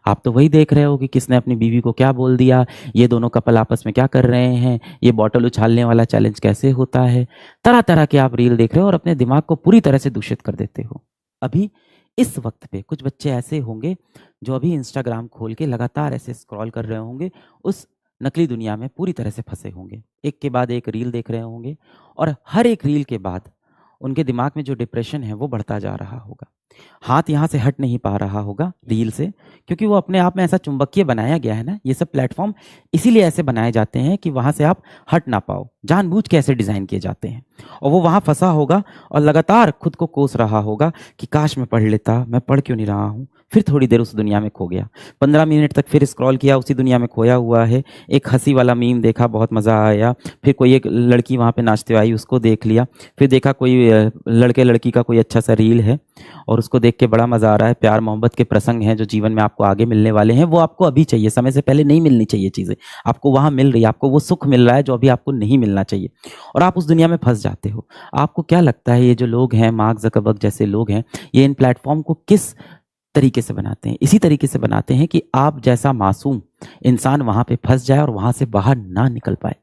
आप तो वही देख रहे हो कि किसने अपनी बीवी को क्या बोल दिया, ये दोनों कपल आपस में क्या कर रहे हैं, ये बॉटल उछालने वाला चैलेंज कैसे होता है। तरह तरह के आप रील देख रहे हो और अपने दिमाग को पूरी तरह से दूषित कर देते हो। अभी इस वक्त पे कुछ बच्चे ऐसे होंगे जो अभी इंस्टाग्राम खोल के लगातार ऐसे स्क्रॉल कर रहे होंगे, उस नकली दुनिया में पूरी तरह से फंसे होंगे, एक के बाद एक रील देख रहे होंगे, और हर एक रील के बाद उनके दिमाग में जो डिप्रेशन है वो बढ़ता जा रहा होगा। हाथ यहाँ से हट नहीं पा रहा होगा रील से, क्योंकि वो अपने आप में ऐसा चुंबकीय बनाया गया है ना, ये सब प्लेटफॉर्म इसीलिए ऐसे बनाए जाते हैं कि वहां से आप हट ना पाओ, जानबूझ के ऐसे डिजाइन किए जाते हैं। और वो वहां फंसा होगा और लगातार खुद को कोस रहा होगा कि काश मैं पढ़ लेता, मैं पढ़ क्यों नहीं रहा हूँ। फिर थोड़ी देर उस दुनिया में खो गया, 15 मिनट तक फिर स्क्रॉल किया, उसी दुनिया में खोया हुआ है। एक हंसी वाला मीम देखा, बहुत मजा आया, फिर कोई एक लड़की वहां पे नाचते आई, उसको देख लिया, फिर देखा कोई लड़के लड़की का कोई अच्छा सा रील है और उसको देख के बड़ा मजा आ रहा है। प्यार मोहब्बत के प्रसंग हैं जो जीवन में आपको आगे मिलने वाले हैं, वो आपको अभी चाहिए, समय से पहले नहीं मिलनी चाहिए चीजें, आपको वहां मिल रही है, आपको वो सुख मिल रहा है जो अभी आपको नहीं मिलना चाहिए, और आप उस दुनिया में फंस जाते हो। आपको क्या लगता है ये जो लोग हैं, मार्क जकरबर्ग जैसे लोग हैं, ये इन प्लेटफॉर्म को किस तरीके से बनाते हैं? इसी तरीके से बनाते हैं कि आप जैसा मासूम इंसान वहां पे फंस जाए और वहां से बाहर ना निकल पाए।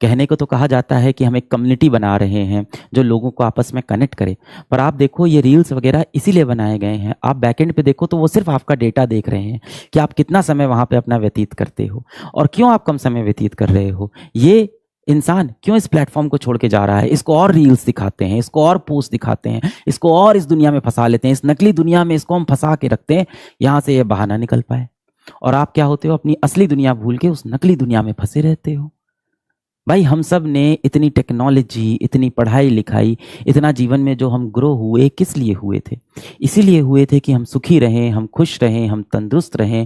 कहने को तो कहा जाता है कि हम एक कम्युनिटी बना रहे हैं जो लोगों को आपस में कनेक्ट करे, पर आप देखो ये रील्स वगैरह इसीलिए बनाए गए हैं। आप बैकएंड पे देखो तो वो सिर्फ आपका डेटा देख रहे हैं कि आप कितना समय वहां पे अपना व्यतीत करते हो और क्यों आप कम समय व्यतीत कर रहे हो। ये इंसान क्यों इस प्लेटफॉर्म को छोड़ के जा रहा है, इसको और रील्स दिखाते हैं, इसको और पोस्ट दिखाते हैं, इसको और इस दुनिया में फंसा लेते हैं, इस नकली दुनिया में इसको हम फंसा के रखते हैं यहां से ये बाहर ना निकल पाए। और आप क्या होते हो, अपनी असली दुनिया भूल के उस नकली दुनिया में फंसे रहते हो। भाई हम सब ने इतनी टेक्नोलॉजी, इतनी पढ़ाई लिखाई, इतना जीवन में जो हम ग्रो हुए, किस लिए हुए थे? इसीलिए हुए थे कि हम सुखी रहें, हम खुश रहें, हम तंदुरुस्त रहें,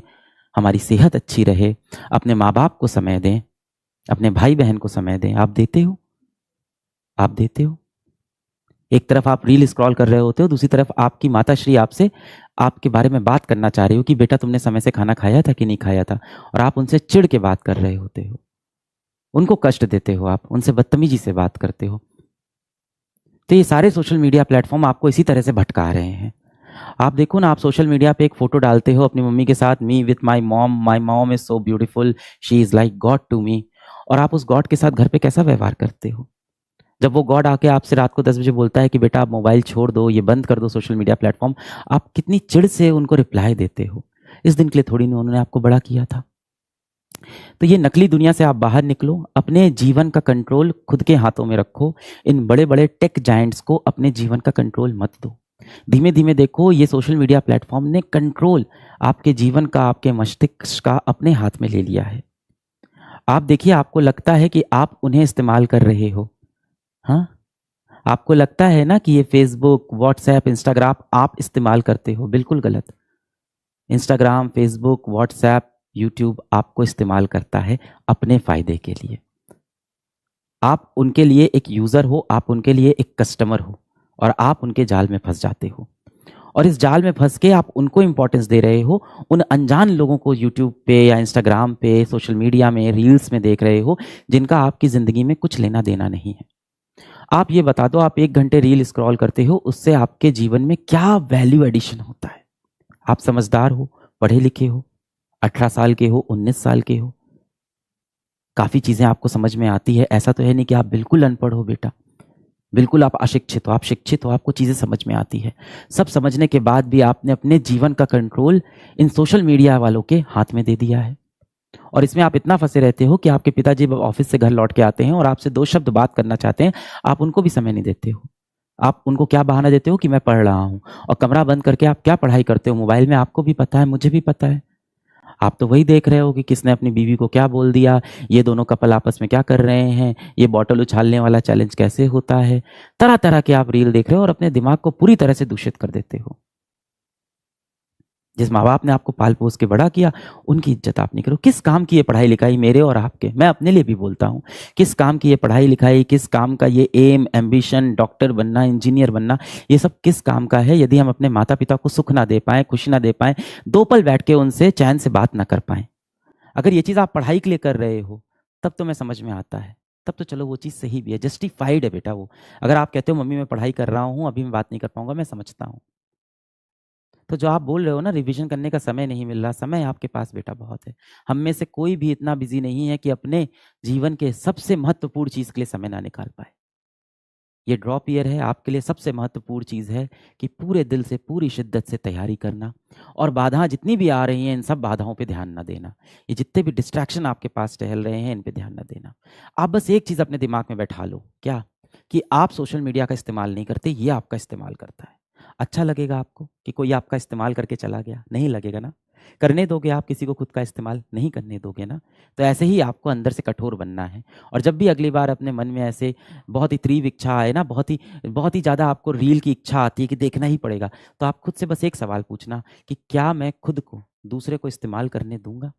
हमारी सेहत अच्छी रहे, अपने माँ बाप को समय दें, अपने भाई बहन को समय दें। आप देते हो? आप देते हो? एक तरफ आप रील स्क्रॉल कर रहे होते हो, दूसरी तरफ आपकी माताश्री आपसे आपके बारे में बात करना चाह रही हो कि बेटा तुमने समय से खाना खाया था कि नहीं खाया था, और आप उनसे चिढ़ के बात कर रहे होते हो, उनको कष्ट देते हो, आप उनसे बदतमीजी से बात करते हो। तो ये सारे सोशल मीडिया प्लेटफॉर्म आपको इसी तरह से भटका रहे हैं। आप देखो ना, आप सोशल मीडिया पे एक फोटो डालते हो अपनी मम्मी के साथ, me with my mom is so beautiful, she is like God to me, और आप उस गॉड के साथ घर पे कैसा व्यवहार करते हो? जब वो गॉड आके आपसे रात को 10 बजे बोलता है कि बेटा आप मोबाइल छोड़ दो, ये बंद कर दो सोशल मीडिया प्लेटफॉर्म, आप कितनी चिढ़ से उनको रिप्लाई देते हो। इस दिन के लिए थोड़ी नहीं उन्होंने आपको बड़ा किया था। तो ये नकली दुनिया से आप बाहर निकलो, अपने जीवन का कंट्रोल खुद के हाथों में रखो। इन बड़े बड़े टेक जायंट्स को अपने जीवन का कंट्रोल मत दो। धीमे धीमे देखो, ये सोशल मीडिया प्लेटफॉर्म ने कंट्रोल आपके जीवन का, आपके मस्तिष्क का अपने हाथ में ले लिया है। आप देखिए, आपको लगता है कि आप उन्हें इस्तेमाल कर रहे हो। हाँ, आपको लगता है ना कि ये फेसबुक, व्हाट्सएप, इंस्टाग्राम आप इस्तेमाल करते हो, बिल्कुल गलत। इंस्टाग्राम, फेसबुक, व्हाट्सएप, यूट्यूब आपको इस्तेमाल करता है अपने फायदे के लिए। आप उनके लिए एक यूजर हो, आप उनके लिए एक कस्टमर हो, और आप उनके जाल में फंस जाते हो। और इस जाल में फंस के आप उनको इंपॉर्टेंस दे रहे हो, उन अनजान लोगों को यूट्यूब पे या इंस्टाग्राम पे, सोशल मीडिया में, रील्स में देख रहे हो, जिनका आपकी जिंदगी में कुछ लेना देना नहीं है। आप ये बता दो, आप 1 घंटे रील स्क्रॉल करते हो, उससे आपके जीवन में क्या वैल्यू एडिशन होता है? आप समझदार हो, पढ़े लिखे हो, 18 साल के हो, 19 साल के हो, काफी चीजें आपको समझ में आती है। ऐसा तो है नहीं कि आप बिल्कुल अनपढ़ हो बेटा, बिल्कुल आप अशिक्षित हो, आप शिक्षित हो, आपको चीजें समझ में आती है। सब समझने के बाद भी आपने अपने जीवन का कंट्रोल इन सोशल मीडिया वालों के हाथ में दे दिया है। और इसमें आप इतना फंसे रहते हो कि आपके पिताजी ऑफिस से घर लौट के आते हैं और आपसे 2 शब्द बात करना चाहते हैं, आप उनको भी समय नहीं देते हो। आप उनको क्या बहाना देते हो कि मैं पढ़ रहा हूं, और कमरा बंद करके आप क्या पढ़ाई करते हो मोबाइल में, आपको भी पता है, मुझे भी पता है। आप तो वही देख रहे हो कि किसने अपनी बीवी को क्या बोल दिया, ये दोनों कपल आपस में क्या कर रहे हैं, ये बॉटल उछालने वाला चैलेंज कैसे होता है। तरह तरह के आप रील देख रहे हो और अपने दिमाग को पूरी तरह से दूषित कर देते हो। जिस माँ बाप ने आपको पाल पोस के बड़ा किया, उनकी इज्जत आप नहीं करो। किस काम की ये पढ़ाई लिखाई मेरे और आपके? मैं अपने लिए भी बोलता हूँ, किस काम की ये पढ़ाई लिखाई, किस काम का ये एम, एम्बिशन, डॉक्टर बनना, इंजीनियर बनना, ये सब किस काम का है यदि हम अपने माता पिता को सुख ना दे पाए, खुशी ना दे पाए, 2 पल बैठ के उनसे चैन से बात ना कर पाए। अगर ये चीज़ आप पढ़ाई के लिए कर रहे हो तब तो मैं समझ में आता है, तब तो चलो वो चीज़ सही भी है, जस्टिफाइड है बेटा वो। अगर आप कहते हो मम्मी मैं पढ़ाई कर रहा हूँ, अभी मैं बात नहीं कर पाऊंगा, मैं समझता हूँ। तो जो आप बोल रहे हो ना रिवीजन करने का समय नहीं मिल रहा, समय आपके पास बेटा बहुत है। हम में से कोई भी इतना बिजी नहीं है कि अपने जीवन के सबसे महत्वपूर्ण चीज के लिए समय ना निकाल पाए। ये ड्रॉप ईयर है, आपके लिए सबसे महत्वपूर्ण चीज है कि पूरे दिल से पूरी शिद्दत से तैयारी करना, और बाधाएं जितनी भी आ रही हैं इन सब बाधाओं पे ध्यान ना देना। ये जितने भी डिस्ट्रैक्शन आपके पास टहल रहे हैं इन पे ध्यान ना देना। आप बस एक चीज अपने दिमाग में बैठा लो, क्या? कि आप सोशल मीडिया का इस्तेमाल नहीं करते, ये आपका इस्तेमाल करता है। अच्छा लगेगा आपको कि कोई आपका इस्तेमाल करके चला गया? नहीं लगेगा ना। करने दोगे आप किसी को खुद का इस्तेमाल? नहीं करने दोगे ना। तो ऐसे ही आपको अंदर से कठोर बनना है। और जब भी अगली बार अपने मन में ऐसे बहुत ही तीव्र इच्छा आए ना, बहुत ही ज़्यादा आपको रील की इच्छा आती है कि देखना ही पड़ेगा, तो आप खुद से बस एक सवाल पूछना कि क्या मैं खुद को दूसरे को इस्तेमाल करने दूंगा?